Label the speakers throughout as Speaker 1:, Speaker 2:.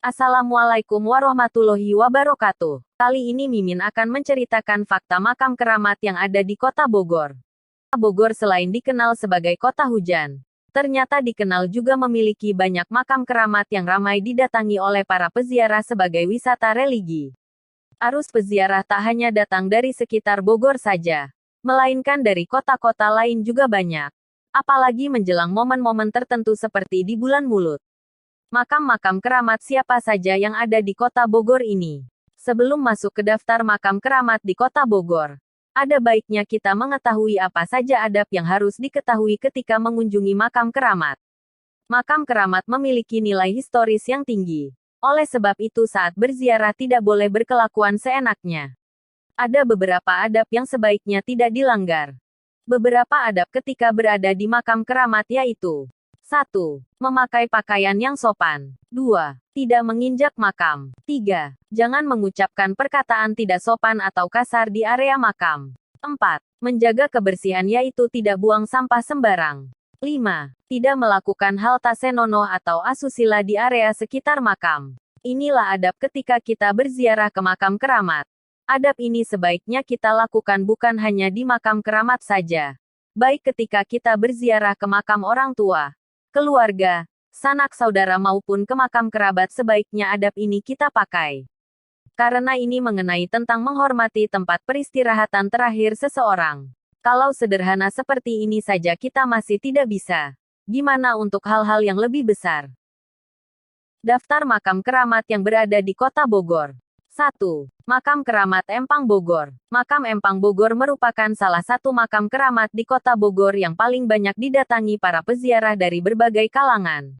Speaker 1: Assalamualaikum warahmatullahi wabarakatuh. Kali ini Mimin akan menceritakan fakta makam keramat yang ada di Kota Bogor. Kota Bogor selain dikenal sebagai kota hujan, ternyata dikenal juga memiliki banyak makam keramat yang ramai didatangi oleh para peziarah sebagai wisata religi. Arus peziarah tak hanya datang dari sekitar Bogor saja, melainkan dari kota-kota lain juga banyak. Apalagi menjelang momen-momen tertentu seperti di bulan Mulud. Makam-makam keramat siapa saja yang ada di Kota Bogor ini? Sebelum masuk ke daftar makam keramat di Kota Bogor, ada baiknya kita mengetahui apa saja adab yang harus diketahui ketika mengunjungi makam keramat. Makam keramat memiliki nilai historis yang tinggi. Oleh sebab itu saat berziarah tidak boleh berkelakuan seenaknya. Ada beberapa adab yang sebaiknya tidak dilanggar. Beberapa adab ketika berada di makam keramat yaitu 1. Memakai pakaian yang sopan. 2. Tidak menginjak makam. 3. Jangan mengucapkan perkataan tidak sopan atau kasar di area makam. 4. Menjaga kebersihan yaitu tidak buang sampah sembarang. 5. Tidak melakukan hal tak senonoh atau asusila di area sekitar makam. Inilah adab ketika kita berziarah ke makam keramat. Adab ini sebaiknya kita lakukan bukan hanya di makam keramat saja. Baik ketika kita berziarah ke makam orang tua, keluarga, sanak saudara maupun ke makam kerabat sebaiknya adab ini kita pakai. Karena ini mengenai tentang menghormati tempat peristirahatan terakhir seseorang. Kalau sederhana seperti ini saja kita masih tidak bisa. Gimana untuk hal-hal yang lebih besar? Daftar makam keramat yang berada di Kota Bogor. 1. Makam Keramat Empang Bogor. Makam Empang Bogor merupakan salah satu makam keramat di Kota Bogor yang paling banyak didatangi para peziarah dari berbagai kalangan.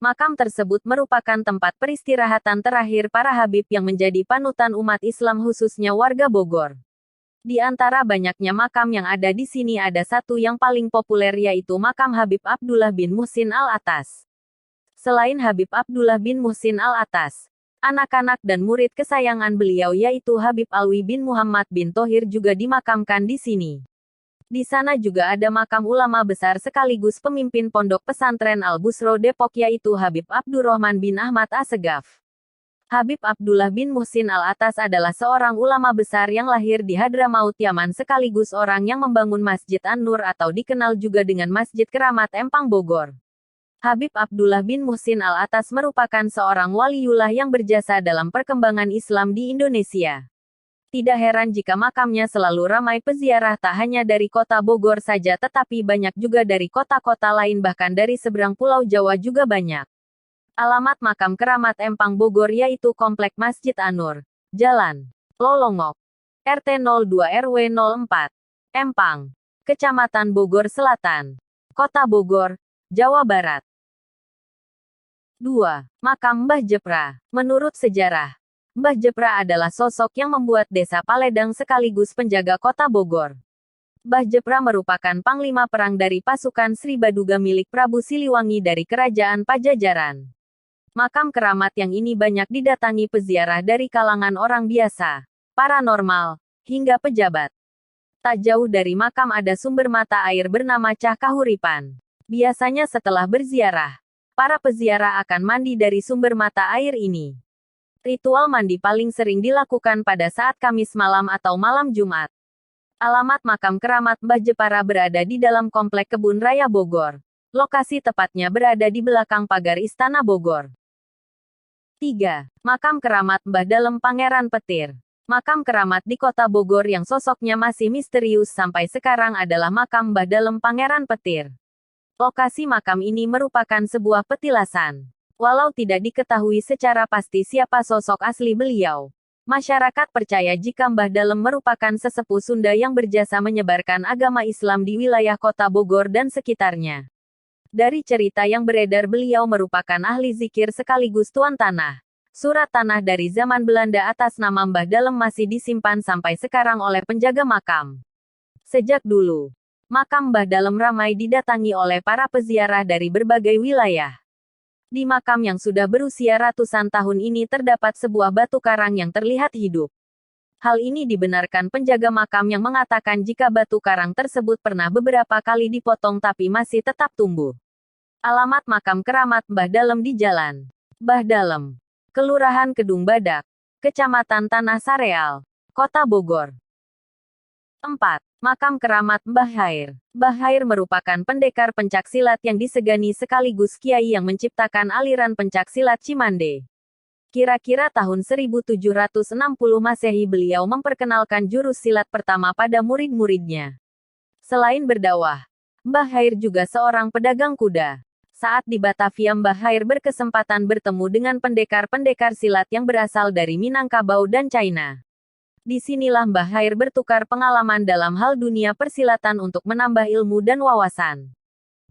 Speaker 1: Makam tersebut merupakan tempat peristirahatan terakhir para habib yang menjadi panutan umat Islam khususnya warga Bogor. Di antara banyaknya makam yang ada di sini ada satu yang paling populer yaitu makam Habib Abdullah bin Muhsin Al-Atas. Selain Habib Abdullah bin Muhsin Al-Atas, anak-anak dan murid kesayangan beliau yaitu Habib Alwi bin Muhammad bin Thohir juga dimakamkan di sini. Di sana juga ada makam ulama besar sekaligus pemimpin pondok pesantren Al-Busro Depok yaitu Habib Abdurrahman bin Ahmad Assegaf. Habib Abdullah bin Muhsin Al-Atas adalah seorang ulama besar yang lahir di Hadramaut Yaman sekaligus orang yang membangun Masjid An-Nur atau dikenal juga dengan Masjid Keramat Empang Bogor. Habib Abdullah bin Muhsin Al-Atas merupakan seorang waliullah yang berjasa dalam perkembangan Islam di Indonesia. Tidak heran jika makamnya selalu ramai peziarah tak hanya dari kota Bogor saja tetapi banyak juga dari kota-kota lain bahkan dari seberang pulau Jawa juga banyak. Alamat makam keramat Empang Bogor yaitu Komplek Masjid An-Nur, Jalan Lolongok, RT 02 RW 04, Empang, Kecamatan Bogor Selatan, Kota Bogor, Jawa Barat. 2. Makam Mbah Jepra. Menurut sejarah, Mbah Jepra adalah sosok yang membuat desa Paledang sekaligus penjaga kota Bogor. Mbah Jepra merupakan panglima perang dari pasukan Sri Baduga milik Prabu Siliwangi dari Kerajaan Pajajaran. Makam keramat yang ini banyak didatangi peziarah dari kalangan orang biasa, paranormal, hingga pejabat. Tak jauh dari makam ada sumber mata air bernama Cah Kahuripan. Biasanya setelah berziarah, para peziarah akan mandi dari sumber mata air ini. Ritual mandi paling sering dilakukan pada saat Kamis malam atau malam Jumat. Alamat makam keramat Mbah Jepara berada di dalam Komplek Kebun Raya Bogor. Lokasi tepatnya berada di belakang pagar Istana Bogor. 3. Makam keramat Mbah Dalem Pangeran Petir. Makam keramat di Kota Bogor yang sosoknya masih misterius sampai sekarang adalah makam Mbah Dalem Pangeran Petir. Lokasi makam ini merupakan sebuah petilasan. Walau tidak diketahui secara pasti siapa sosok asli beliau, masyarakat percaya jika Mbah Dalem merupakan sesepuh Sunda yang berjasa menyebarkan agama Islam di wilayah Kota Bogor dan sekitarnya. Dari cerita yang beredar beliau merupakan ahli zikir sekaligus tuan tanah. Surat tanah dari zaman Belanda atas nama Mbah Dalem masih disimpan sampai sekarang oleh penjaga makam. Sejak dulu, makam Mbah Dalem ramai didatangi oleh para peziarah dari berbagai wilayah. Di makam yang sudah berusia ratusan tahun ini terdapat sebuah batu karang yang terlihat hidup. Hal ini dibenarkan penjaga makam yang mengatakan jika batu karang tersebut pernah beberapa kali dipotong tapi masih tetap tumbuh. Alamat makam keramat Mbah Dalem di Jalan Mbah Dalem, Kelurahan Kedung Badak, Kecamatan Tanah Sareal, Kota Bogor. 4. Makam Keramat Mbah Hair. Mbah Hair merupakan pendekar pencaksilat yang disegani sekaligus kiai yang menciptakan aliran pencaksilat Cimande. Kira-kira tahun 1760 Masehi beliau memperkenalkan jurus silat pertama pada murid-muridnya. Selain berdakwah, Mbah Hair juga seorang pedagang kuda. Saat di Batavia, Mbah Hair berkesempatan bertemu dengan pendekar-pendekar silat yang berasal dari Minangkabau dan China. Disinilah Mbah Hair bertukar pengalaman dalam hal dunia persilatan untuk menambah ilmu dan wawasan.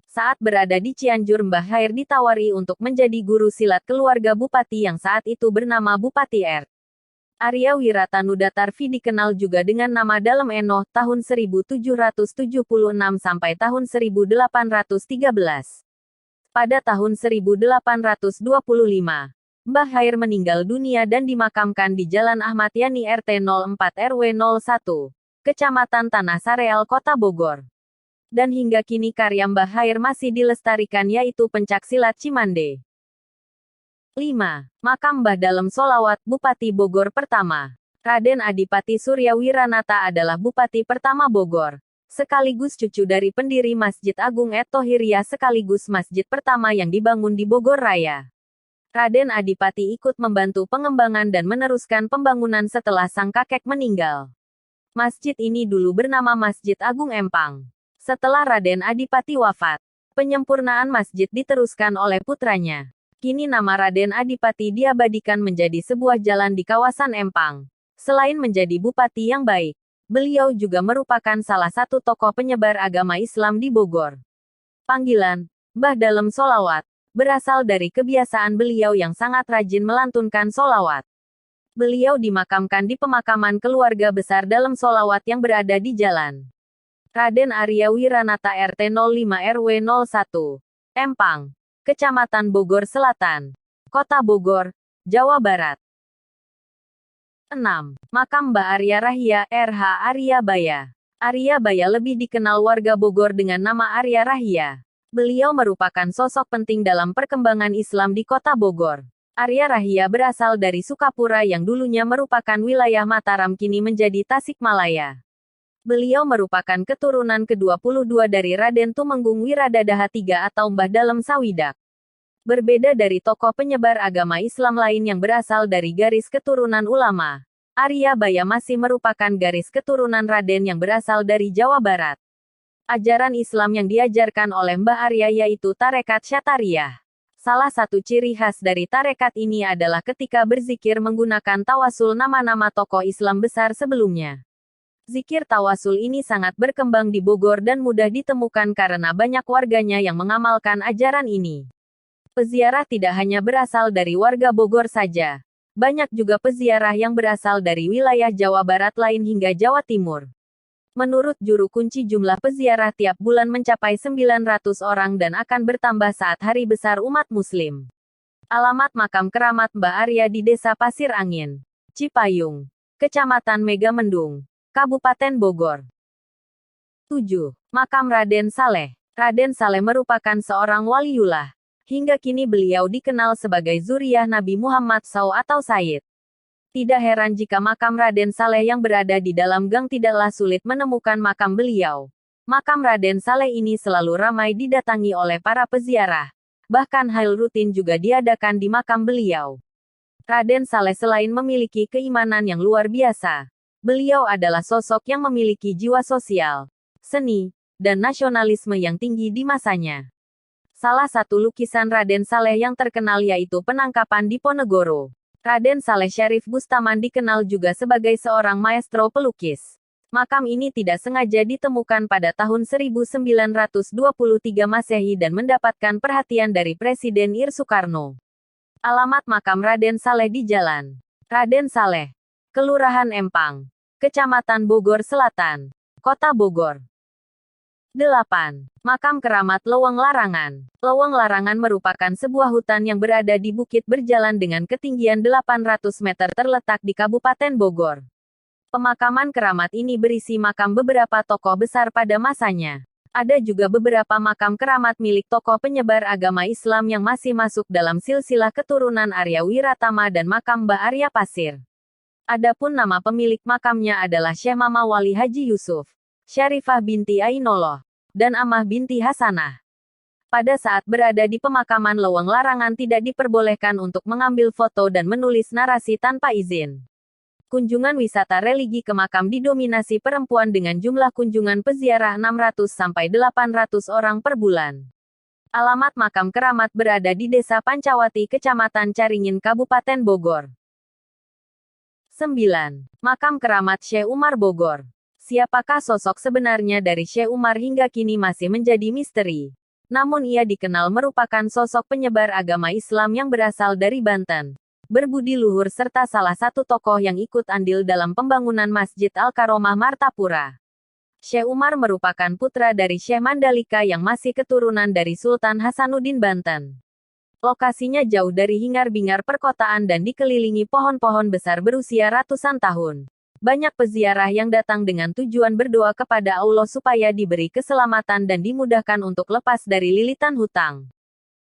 Speaker 1: Saat berada di Cianjur, Mbah Hair ditawari untuk menjadi guru silat keluarga Bupati yang saat itu bernama Bupati R. Arya Wiratanudatarvi, dikenal juga dengan nama dalam Enoh, tahun 1776 sampai tahun 1813. Pada tahun 1825, Mbah Hair meninggal dunia dan dimakamkan di Jalan Ahmad Yani RT 04 RW 01, Kecamatan Tanah Sareal, Kota Bogor. Dan hingga kini karya Mbah Hair masih dilestarikan, yaitu pencaksilat Cimande. 5. Makam Mbah Dalem Solawat, Bupati Bogor pertama. Raden Adipati Surya Wiranata adalah Bupati pertama Bogor, sekaligus cucu dari pendiri Masjid Agung et-Thohiriyah sekaligus masjid pertama yang dibangun di Bogor Raya. Raden Adipati ikut membantu pengembangan dan meneruskan pembangunan setelah sang kakek meninggal. Masjid ini dulu bernama Masjid Agung Empang. Setelah Raden Adipati wafat, penyempurnaan masjid diteruskan oleh putranya. Kini nama Raden Adipati diabadikan menjadi sebuah jalan di kawasan Empang. Selain menjadi bupati yang baik, beliau juga merupakan salah satu tokoh penyebar agama Islam di Bogor. Panggilan Mbah Dalem Solawat berasal dari kebiasaan beliau yang sangat rajin melantunkan solawat. Beliau dimakamkan di pemakaman keluarga besar Dalem Solawat yang berada di Jalan Raden Arya Wiranata RT 05 RW 01, Empang, Kecamatan Bogor Selatan, Kota Bogor, Jawa Barat. 6. Makam Mbah Arya Rahia RH Arya Baya. Arya Baya lebih dikenal warga Bogor dengan nama Arya Rahia. Beliau merupakan sosok penting dalam perkembangan Islam di Kota Bogor. Arya Rahia berasal dari Sukapura yang dulunya merupakan wilayah Mataram, kini menjadi Tasikmalaya. Beliau merupakan keturunan ke-22 dari Raden Tumenggung Wiradadaha III atau Mbah Dalem Sawidak. Berbeda dari tokoh penyebar agama Islam lain yang berasal dari garis keturunan ulama, Arya Baya masih merupakan garis keturunan Raden yang berasal dari Jawa Barat. Ajaran Islam yang diajarkan oleh Mbah Arya yaitu tarekat Syatariyah. Salah satu ciri khas dari tarekat ini adalah ketika berzikir menggunakan tawasul nama-nama tokoh Islam besar sebelumnya. Zikir tawasul ini sangat berkembang di Bogor dan mudah ditemukan karena banyak warganya yang mengamalkan ajaran ini. Peziarah tidak hanya berasal dari warga Bogor saja. Banyak juga peziarah yang berasal dari wilayah Jawa Barat lain hingga Jawa Timur. Menurut juru kunci, jumlah peziarah tiap bulan mencapai 900 orang dan akan bertambah saat hari besar umat muslim. Alamat makam keramat Mbah Arya di Desa Pasir Angin, Cipayung, Kecamatan Megamendung, Kabupaten Bogor. 7. Makam Raden Saleh. Raden Saleh merupakan seorang waliullah. Hingga kini beliau dikenal sebagai zuriyah Nabi Muhammad SAW atau Sayyid. Tidak heran jika makam Raden Saleh yang berada di dalam gang tidaklah sulit menemukan makam beliau. Makam Raden Saleh ini selalu ramai didatangi oleh para peziarah. Bahkan hal rutin juga diadakan di makam beliau. Raden Saleh selain memiliki keimanan yang luar biasa, beliau adalah sosok yang memiliki jiwa sosial, seni, dan nasionalisme yang tinggi di masanya. Salah satu lukisan Raden Saleh yang terkenal yaitu penangkapan di Ponegoro. Raden Saleh Syarif Bustaman dikenal juga sebagai seorang maestro pelukis. Makam ini tidak sengaja ditemukan pada tahun 1923 Masehi dan mendapatkan perhatian dari Presiden Ir Soekarno. Alamat makam Raden Saleh di Jalan Raden Saleh, Kelurahan Empang, Kecamatan Bogor Selatan, Kota Bogor. 8. Makam Keramat Leweng Larangan. Leweng Larangan merupakan sebuah hutan yang berada di bukit berjalan dengan ketinggian 800 meter terletak di Kabupaten Bogor. Pemakaman keramat ini berisi makam beberapa tokoh besar pada masanya. Ada juga beberapa makam keramat milik tokoh penyebar agama Islam yang masih masuk dalam silsilah keturunan Arya Wiratama dan makam Mbah Arya Pasir. Adapun nama pemilik makamnya adalah Syekh Mama Wali Haji Yusuf, Syarifah binti Ainoloh, dan Amah binti Hasanah. Pada saat berada di pemakaman Leweng larangan tidak diperbolehkan untuk mengambil foto dan menulis narasi tanpa izin. Kunjungan wisata religi ke makam didominasi perempuan dengan jumlah kunjungan peziarah 600-800 orang per bulan. Alamat makam keramat berada di Desa Pancawati, Kecamatan Caringin, Kabupaten Bogor. 9. Makam keramat Syekh Umar Bogor. Siapakah sosok sebenarnya dari Syekh Umar hingga kini masih menjadi misteri. Namun ia dikenal merupakan sosok penyebar agama Islam yang berasal dari Banten, berbudi luhur serta salah satu tokoh yang ikut andil dalam pembangunan Masjid Al-Karomah Martapura. Syekh Umar merupakan putra dari Syekh Mandalika yang masih keturunan dari Sultan Hasanuddin Banten. Lokasinya jauh dari hingar-bingar perkotaan dan dikelilingi pohon-pohon besar berusia ratusan tahun. Banyak peziarah yang datang dengan tujuan berdoa kepada Allah supaya diberi keselamatan dan dimudahkan untuk lepas dari lilitan hutang.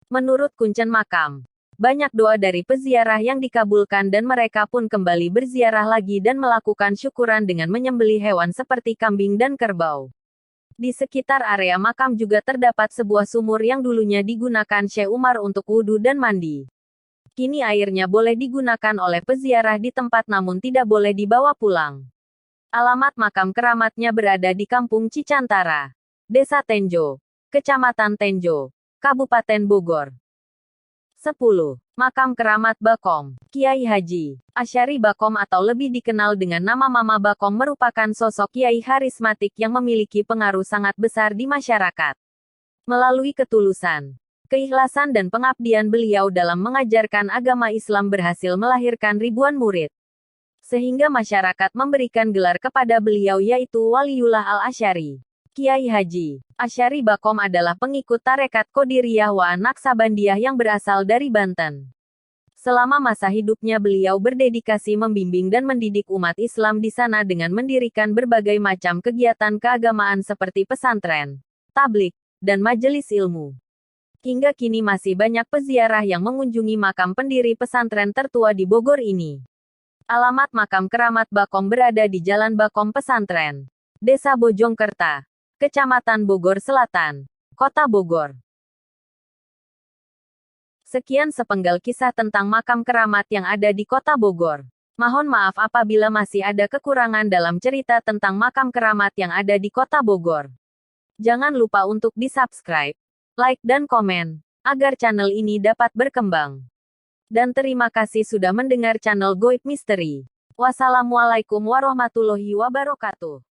Speaker 1: Menurut kuncen makam, banyak doa dari peziarah yang dikabulkan dan mereka pun kembali berziarah lagi dan melakukan syukuran dengan menyembelih hewan seperti kambing dan kerbau. Di sekitar area makam juga terdapat sebuah sumur yang dulunya digunakan Syekh Umar untuk wudhu dan mandi. Kini airnya boleh digunakan oleh peziarah di tempat namun tidak boleh dibawa pulang. Alamat makam keramatnya berada di Kampung Cicantara, Desa Tenjo, Kecamatan Tenjo, Kabupaten Bogor. 10. Makam keramat Bakom. Kiai Haji Asyari Bakom atau lebih dikenal dengan nama Mama Bakom merupakan sosok kiai karismatik yang memiliki pengaruh sangat besar di masyarakat. Melalui ketulusan, keikhlasan dan pengabdian beliau dalam mengajarkan agama Islam berhasil melahirkan ribuan murid. Sehingga masyarakat memberikan gelar kepada beliau yaitu Waliullah Al-Asyari. Kiai Haji Asyari Bakom adalah pengikut tarekat Qadiriyah wa Naksabandiyah yang berasal dari Banten. Selama masa hidupnya beliau berdedikasi membimbing dan mendidik umat Islam di sana dengan mendirikan berbagai macam kegiatan keagamaan seperti pesantren, tablik, dan majelis ilmu. Hingga kini masih banyak peziarah yang mengunjungi makam pendiri pesantren tertua di Bogor ini. Alamat makam keramat Bakom berada di Jalan Bakom Pesantren, Desa Bojongkerta, Kecamatan Bogor Selatan, Kota Bogor. Sekian sepenggal kisah tentang makam keramat yang ada di Kota Bogor. Mohon maaf apabila masih ada kekurangan dalam cerita tentang makam keramat yang ada di Kota Bogor. Jangan lupa untuk di-subscribe, like dan komen, agar channel ini dapat berkembang. Dan terima kasih sudah mendengar channel Goib Misteri. Wassalamualaikum warahmatullahi wabarakatuh.